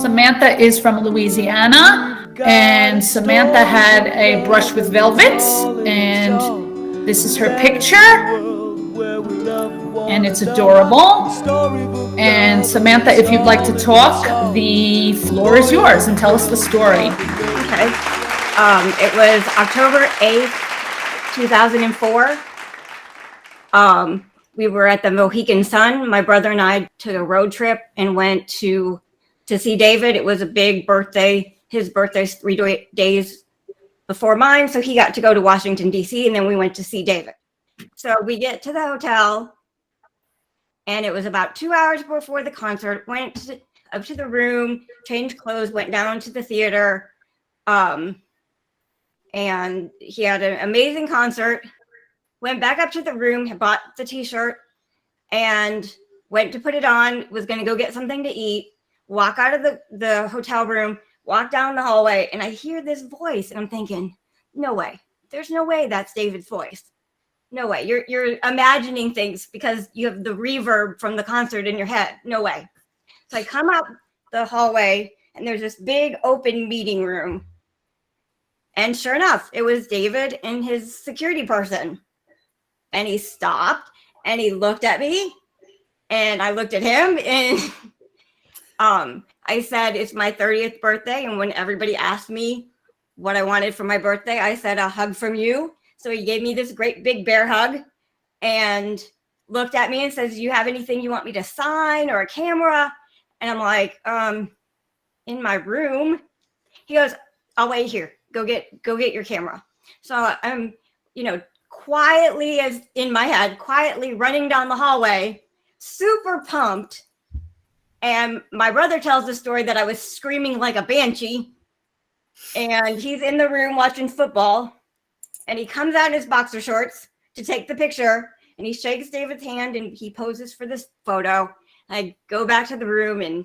Samantha is from Louisiana, and Samantha had a brush with velvets, and this is her picture, and it's adorable. And Samantha, if you'd like to talk, the floor is yours, and tell us the story. Okay. It was October 8th, 2004. We were at the Mohegan Sun. My brother and I took a road trip and went to see David. It was a big birthday. His birthday's 3 days before mine, so he got to go to Washington, D.C., and then we went to see David. So we get to the hotel, and it was about 2 hours before the concert. Went up to the room, changed clothes, went down to the theater, and he had an amazing concert. Went back up to the room, bought the t-shirt, and went to put it on, was going to go get something to eat, walk out of the hotel room, walk down the hallway, and I hear this voice, and I'm thinking, no way. There's no way that's David's voice. No way. You're imagining things because you have the reverb from the concert in your head. No way. So I come up the hallway, and there's this big open meeting room. And sure enough, it was David and his security person. And he stopped and he looked at me and I looked at him and I said, it's my 30th birthday. And when everybody asked me what I wanted for my birthday, I said, a hug from you. So he gave me this great big bear hug and looked at me and says, do you have anything you want me to sign or a camera? And I'm like, in my room. He goes, I'll wait here. Go get your camera. So I'm, quietly, as in my head, quietly running down the hallway, super pumped. And my brother tells the story that I was screaming like a banshee. And he's in the room watching football. And he comes out in his boxer shorts to take the picture. And he shakes David's hand and he poses for this photo. I go back to the room and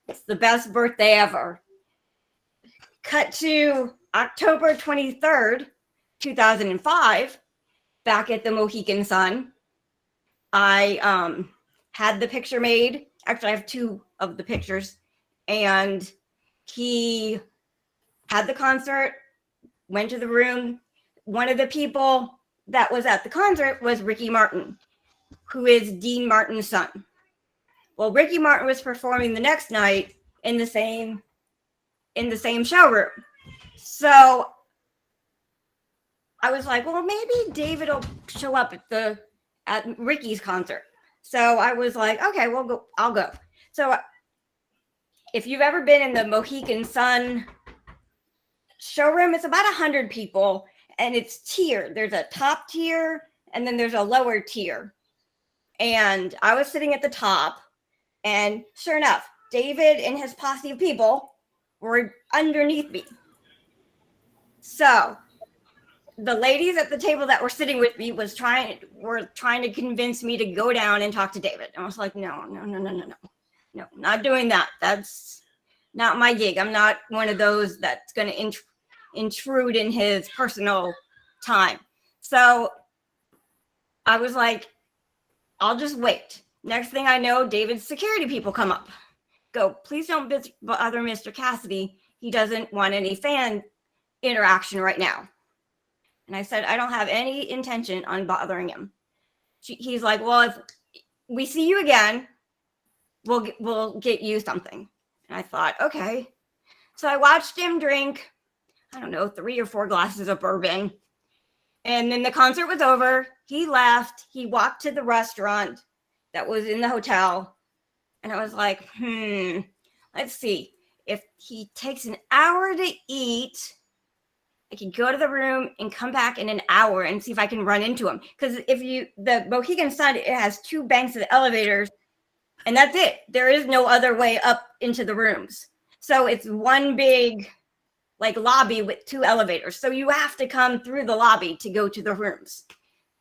it's the best birthday ever. Cut to October 23rd, 2005. Back at the Mohegan Sun. I had the picture made. Actually, I have 2 of the pictures. And he had the concert, went to the room. One of the people that was at the concert was Ricky Martin, who is Dean Martin's son. Well, Ricky Martin was performing the next night in the same showroom. So I was like, well, maybe David will show up at Ricky's concert. So I was like, okay, I'll go. So if you've ever been in the Mohegan Sun showroom, it's about 100 people and it's tiered. There's a top tier and then there's a lower tier. And I was sitting at the top and sure enough, David and his posse of people were underneath me. So the ladies at the table that were sitting with me were trying to convince me to go down and talk to David. And I was like, no, not doing that. That's not my gig. I'm not one of those that's going to intrude in his personal time. So I was like, I'll just wait. Next thing I know, David's security people come up. Go, please don't bother Mr. Cassidy. He doesn't want any fan interaction right now. And I said, I don't have any intention on bothering him. He's like, well, if we see you again, we'll get you something. And I thought, okay. So I watched him drink, 3 or 4 glasses of bourbon. And then the concert was over. He left. He walked to the restaurant that was in the hotel. And I was like, let's see. If he takes an hour to eat, I can go to the room and come back in an hour and see if I can run into him. Because the Mohegan Sun, it has 2 banks of elevators and that's it. There is no other way up into the rooms. So it's one big lobby with 2 elevators. So you have to come through the lobby to go to the rooms.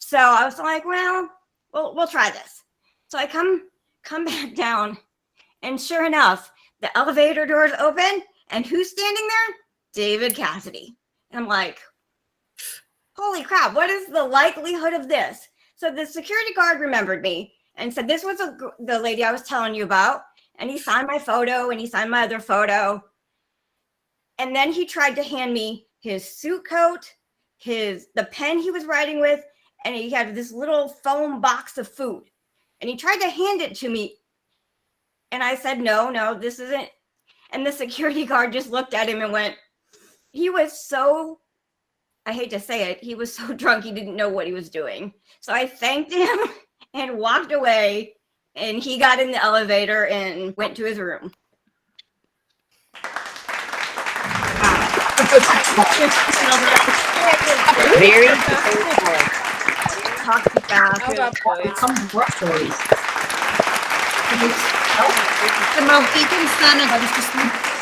So I was like, well, we'll try this. So I come back down and sure enough, the elevator doors open and who's standing there? David Cassidy. And I'm like, holy crap, what is the likelihood of this? So the security guard remembered me and said, this was the lady I was telling you about. And he signed my photo and he signed my other photo. And then he tried to hand me his suit coat, the pen he was writing with, and he had this little foam box of food. And he tried to hand it to me. And I said, no, this isn't. And the security guard just looked at him and went, he was so, I hate to say it, he was so drunk he didn't know what he was doing. So I thanked him and walked away, and he got in the elevator and went to his room. Very Talk about How about boys? The Mohican son of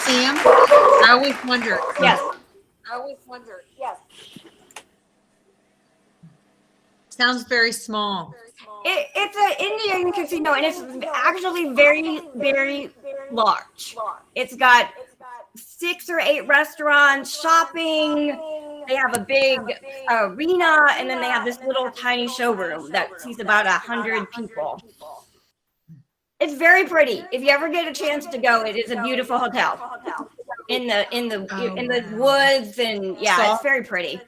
Sam. I always wonder. yes. Sounds very small. It's an Indian casino, and it's actually very, very large. It's got 6 or 8 restaurants, shopping. They have a big arena, and then they have this little tiny showroom that seats about 100 people. It's very pretty. If you ever get a chance to go, it is a beautiful hotel in the woods, and yeah, it's very pretty.